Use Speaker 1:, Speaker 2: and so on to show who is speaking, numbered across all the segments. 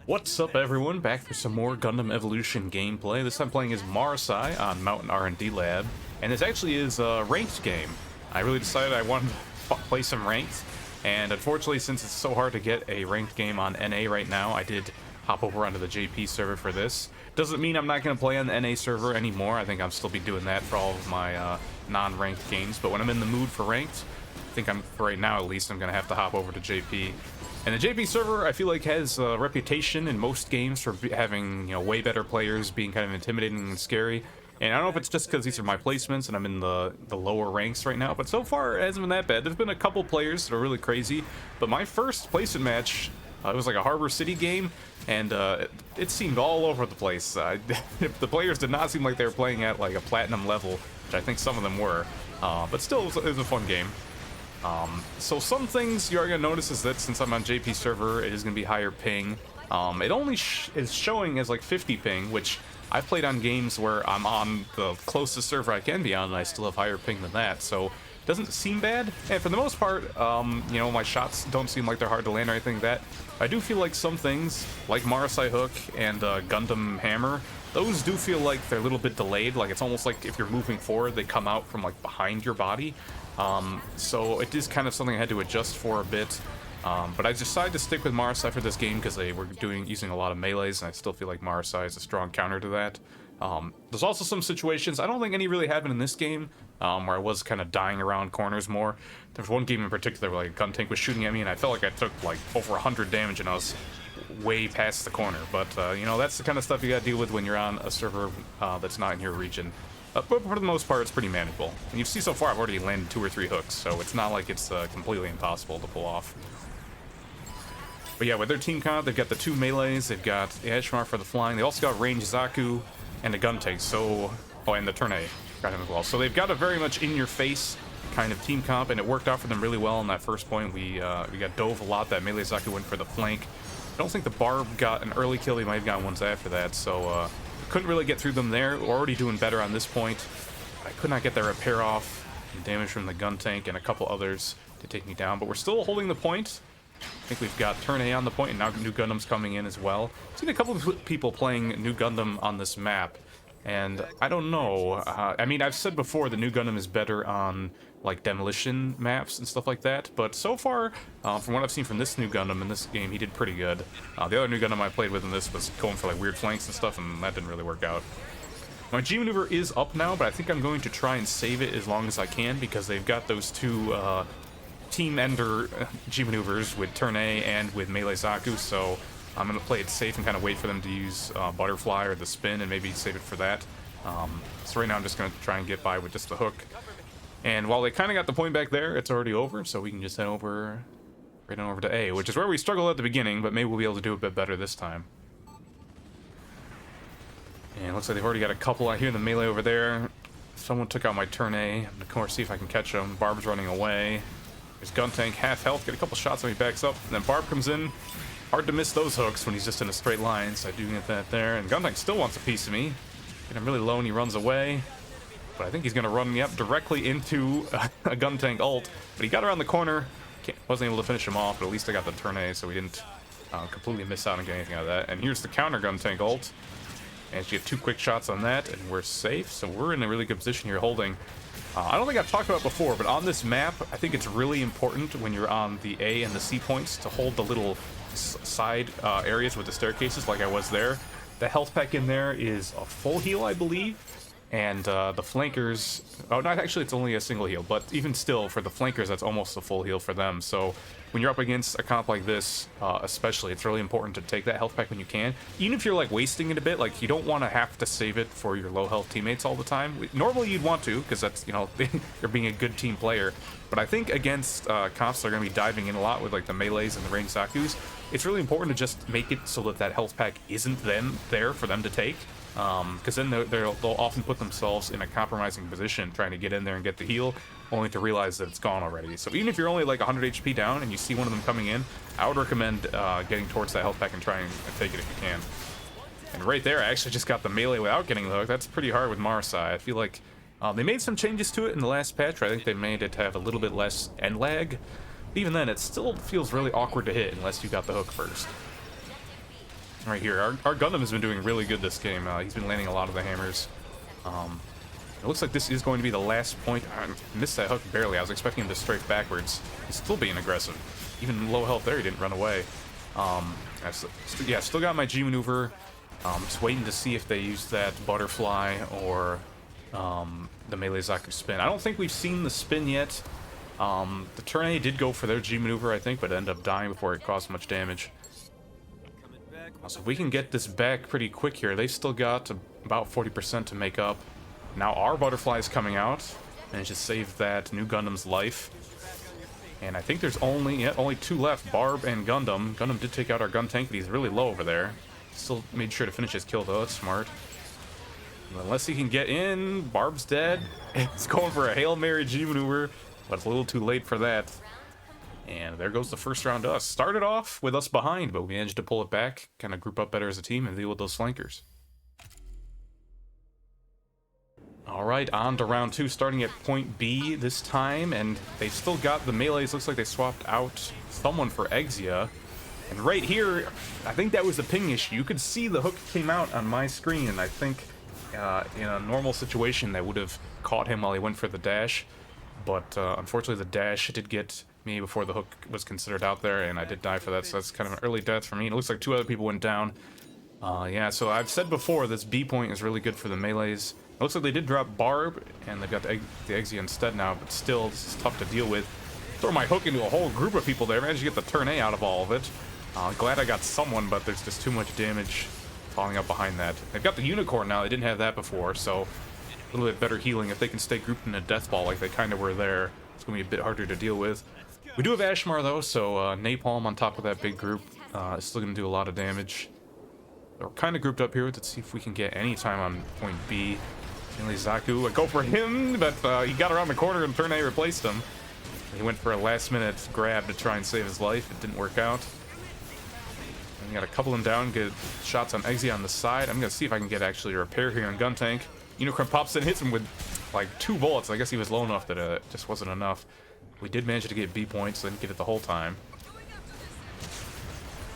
Speaker 1: What's up, everyone? Back for some more Gundam Evolution gameplay. This time playing as Marasai on Mountain R&D Lab, and this actually is a ranked game. I really decided I wanted to play some ranked, and unfortunately, since it's so hard to get a ranked game on NA right now, I did hop over onto the JP server for this. Doesn't mean I'm not going to play on the NA server anymore. I think I'll still be doing that for all of my non-ranked games, but when I'm in the mood for ranked, I think for right now at least, I'm going to have to hop over to JP. And the JP server, I feel like, has a reputation in most games for having, way better players, being kind of intimidating and scary. And I don't know if it's just because these are my placements and I'm in the lower ranks right now, but so far it hasn't been that bad. There's been a couple players that are really crazy, but my first placement match, it was like a Harbor City game, and it seemed all over the place. The players did not seem like they were playing at like a platinum level, which I think some of them were, but still it was a fun game. So some things you are going to notice is that since I'm on JP server, it is going to be higher ping. It only is showing as like 50 ping, which I've played on games where I'm on the closest server I can be on, and I still have higher ping than that, so it doesn't seem bad. And for the most part, my shots don't seem like they're hard to land or anything like that. I do feel like some things, like Marasai Hook and Gundam Hammer, those do feel like they're a little bit delayed. Like it's almost like if you're moving forward, they come out from like behind your body. So it is kind of something I had to adjust for a bit, but I decided to stick with Marasai for this game because they were using a lot of melees, and I still feel like Marasai is a strong counter to that. There's also some situations, I don't think any really happened in this game, where I was kind of dying around corners more. There's one game in particular where like a gun tank was shooting at me, and I felt like I took like over 100 damage, and I was way past the corner. But, that's the kind of stuff you gotta deal with when you're on a server that's not in your region. But for the most part, it's pretty manageable. And you see so far, I've already landed 2 or 3 hooks, so it's not like it's completely impossible to pull off. But yeah, with their team comp, they've got the 2 melees, they've got the Ashmar for the flying, they also got range Zaku and a gun tank, so... Oh, and the turn A, got him as well. So they've got a very much in-your-face kind of team comp, and it worked out for them really well in that first point. We got dove a lot, that melee Zaku went for the flank. I don't think the Barb got an early kill, he might have gotten ones after that, so... couldn't really get through them there. We're already doing better on this point. I could not get their repair off. Damage from the gun tank and a couple others to take me down, but we're still holding the point. I think we've got turn A on the point, and now new Gundam's coming in as well. I've seen a couple of people playing new Gundam on this map, and I don't know. I mean, I've said before the new Gundam is better on like demolition maps and stuff like that, but so far, from what I've seen from this new Gundam in this game, he did pretty good. The other new Gundam I played with in this was going for like weird flanks and stuff, and that didn't really work out. My G maneuver is up now, but I think I'm going to try and save it as long as I can because they've got those 2 team ender G maneuvers with turn A and with melee Zaku, so I'm going to play it safe and kind of wait for them to use butterfly or the spin and maybe save it for that. So right now I'm just going to try and get by with just the hook. And while they kind of got the point back there, it's already over, so we can just head over, right on over to A, which is where we struggled at the beginning, but maybe we'll be able to do a bit better this time. And it looks like they've already got a couple out here in the melee over there. Someone took out my turn A. I'm gonna, of course, see if I can catch him. Barb's running away. There's gun tank, half health, get a couple shots when he backs up, and then Barb comes in. Hard to miss those hooks when he's just in a straight line, so I do get that there. And gun tank still wants a piece of me. Get him really low and he runs away. But I think he's going to run me up directly into a gun tank ult. But he got around the corner. Wasn't able to finish him off, but at least I got the turn A, so we didn't completely miss out on getting anything out of that. And here's the counter gun tank ult. And she get 2 quick shots on that, and we're safe. So we're in a really good position here holding. I don't think I've talked about it before, but on this map, I think it's really important when you're on the A and the C points to hold the little side areas with the staircases like I was there. The health pack in there is a full heal, I believe. And the flankers, oh, not actually, it's only a single heal, but even still, for the flankers, that's almost a full heal for them. So when you're up against a comp like this, especially, it's really important to take that health pack when you can. Even if you're like wasting it a bit, like you don't want to have to save it for your low health teammates all the time. Normally you'd want to, because that's, you're being a good team player. But I think against comps that are going to be diving in a lot with like the melees and the range Zakus, it's really important to just make it so that that health pack isn't then there for them to take. Because then they'll often put themselves in a compromising position trying to get in there and get the heal, only to realize that it's gone already. So even if you're only like 100 HP down and you see one of them coming in, I would recommend getting towards that health pack and trying to take it if you can. And right there, I actually just got the melee without getting the hook. That's pretty hard with Marasai. I feel like they made some changes to it in the last patch. I think they made it have a little bit less end lag. Even then, it still feels really awkward to hit unless you got the hook first. right here. Our Gundam has been doing really good this game. He's been landing a lot of the hammers. It looks like this is going to be the last point. I missed that hook barely. I was expecting him to strafe backwards. He's still being aggressive. Even low health there, he didn't run away. Yeah, still got my G maneuver. Just waiting to see if they use that butterfly or the melee Zaku spin. I don't think we've seen the spin yet. The turn A did go for their G maneuver, I think, but ended up dying before it caused much damage. So if we can get this back pretty quick here, they still got about 40% to make up. Now our butterfly is coming out, and it just saved that new Gundam's life. And I think there's only two left, Barb and Gundam. Gundam did take out our gun tank, but he's really low over there. Still made sure to finish his kill though, that's smart. Unless he can get in, Barb's dead. It's going for a Hail Mary G maneuver, but it's a little too late for that. And there goes the first round to us. Started off with us behind, but we managed to pull it back, kind of group up better as a team and deal with those flankers. Alright, on to round 2, starting at point B this time, and they've still got the melees. Looks like they swapped out someone for Exia. And right here, I think that was the ping issue. You could see the hook came out on my screen, and I think in a normal situation that would have caught him while he went for the dash. But unfortunately the dash did get me before the hook was considered out there, and I did die for that, so that's kind of an early death for me. It looks like 2 other people went down. Yeah, so I've said before, this B point is really good for the melees. It looks like they did drop Barb, and they've got the Exia instead now, but still, this is tough to deal with. Throw my hook into a whole group of people there, managed to get the turn A out of all of it. Glad I got someone, but there's just too much damage falling up behind that. They've got the Unicorn now, they didn't have that before, so a little bit better healing. If they can stay grouped in a death ball like they kind of were there, it's going to be a bit harder to deal with. We do have Ashmar though, so Napalm on top of that big group is still going to do a lot of damage. We're kind of grouped up here. Let's see if we can get any time on point B. Finally, Zaku, go for him, but he got around the corner and turn A replaced him. He went for a last-minute grab to try and save his life. It didn't work out. And we got a couple of them down, get shots on Exia on the side. I'm going to see if I can get actually a repair here on Gun Tank. Unicorn pops in, hits him with like 2 bullets. I guess he was low enough that it just wasn't enough. We did manage to get B points, so didn't get it the whole time.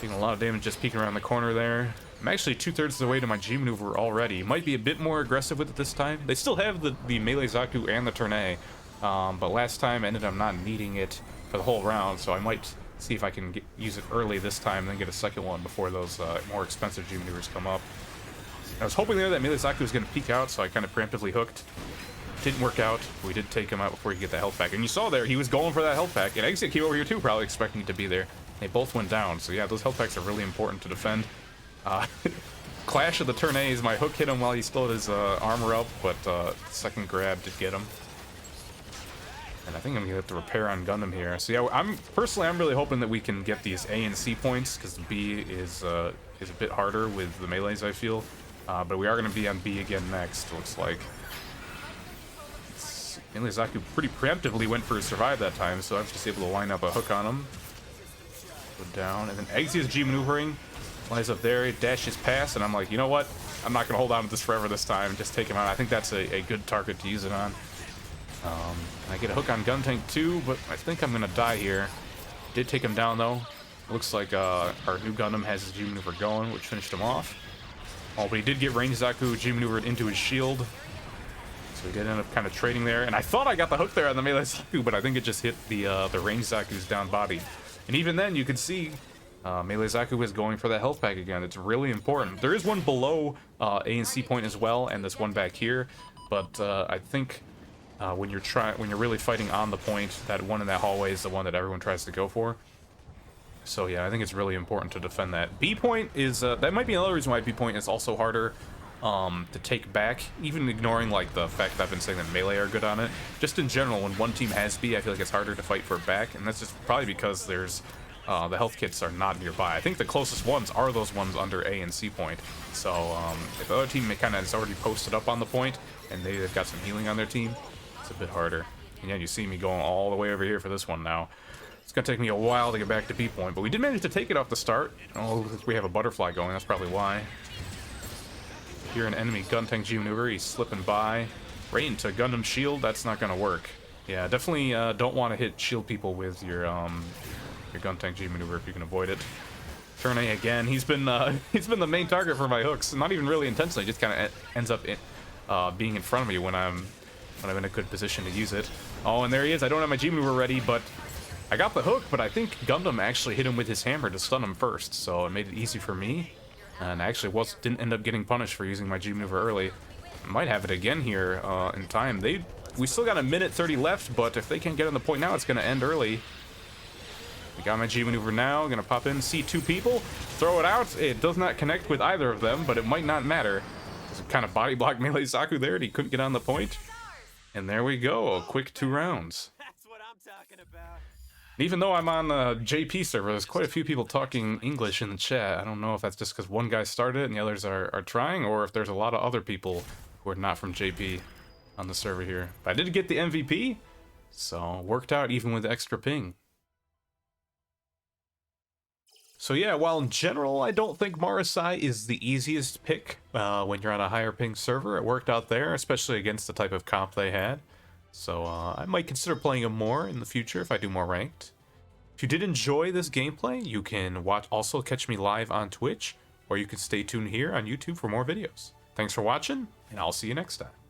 Speaker 1: Taking a lot of damage just peeking around the corner there. I'm actually 2/3 of the way to my G maneuver already. Might be a bit more aggressive with it this time. They still have the melee Zaku and the turn A, but last time I ended up not needing it for the whole round, so I might see if I can use it early this time and then get a second one before those more expensive G maneuvers come up. I was hoping there that melee Zaku was going to peek out, so I kind of preemptively hooked. Didn't work out. We did take him out before he could get the health pack. And you saw there, he was going for that health pack. And Exit came over here too, probably expecting it to be there. They both went down. So yeah, those health packs are really important to defend. Clash of the turn A's. My hook hit him while he still had his armor up, but second grab did get him. And I think I'm gonna have to repair on Gundam here. So yeah, I'm really hoping that we can get these A and C points, because B is a bit harder with the melees, I feel. But we are gonna be on B again next, looks like. Mainly Zaku pretty preemptively went for a survive that time, so I was just able to line up a hook on him. Go down, and then Exia's G maneuvering. Flies up there, he dashes past, and I'm like, you know what? I'm not gonna hold on to this forever this time, just take him out. I think that's a good target to use it on. I get a hook on Gun Tank too, but I think I'm gonna die here. Did take him down though. Looks like our new Gundam has his G maneuver going, which finished him off. Oh, but he did get range Zaku G maneuvered into his shield. So we did end up kind of trading there, and I thought I got the hook there on the melee Zaku, but I think it just hit the range Zaku's down body. And even then, you could see melee Zaku is going for that health pack again. It's really important. There is one below A and C point as well, and this one back here. But I think when you're really fighting on the point, that one in that hallway is the one that everyone tries to go for. So yeah, I think it's really important to defend that. B point is that might be another reason why B point is also harder to take back, even ignoring like the fact that I've been saying that melee are good on it. Just in general, when one team has B, I feel like it's harder to fight for it back, and that's just probably because there's the health kits are not nearby. I think the closest ones are those ones under A and C point. So if the other team kind of is already posted up on the point and they've got some healing on their team, it's a bit harder. And yeah, you see me going all the way over here for this one now. It's gonna take me a while to get back to B point, but we did manage to take it off the start. Oh, we have a butterfly going, that's probably why. Here an enemy Gun Tank G maneuver, he's slipping by. Right into Gundam shield, that's not gonna work. Yeah, definitely don't want to hit shield people with your Gun Tank G maneuver if you can avoid it. Turn A again. He's been he's been the main target for my hooks. Not even really intentionally. Just kind of ends up being in front of me when I'm in a good position to use it. Oh, and there he is. I don't have my G maneuver ready, but I got the hook. But I think Gundam actually hit him with his hammer to stun him first, so it made it easy for me. And I actually didn't end up getting punished for using my G maneuver early. I might have it again here in time. We still got a minute 30 left, but if they can't get on the point now, it's going to end early. I got my G maneuver now. Gonna pop in, see two people, throw it out. It does not connect with either of them, but it might not matter. Just kind of body block melee Saku there, and he couldn't get on the point. And there we go, a quick 2 rounds.
Speaker 2: That's what I'm talking about.
Speaker 1: Even though I'm on the JP server, there's quite a few people talking English in the chat. I don't know if that's just because one guy started it and the others are trying, or if there's a lot of other people who are not from JP on the server here. But I did get the MVP, so worked out even with the extra ping. So yeah, while in general I don't think Marasai is the easiest pick when you're on a higher ping server, it worked out there, especially against the type of comp they had. So I might consider playing him more in the future if I do more ranked. If you did enjoy this gameplay, you can also catch me live on Twitch, or you can stay tuned here on YouTube for more videos. Thanks for watching, and I'll see you next time.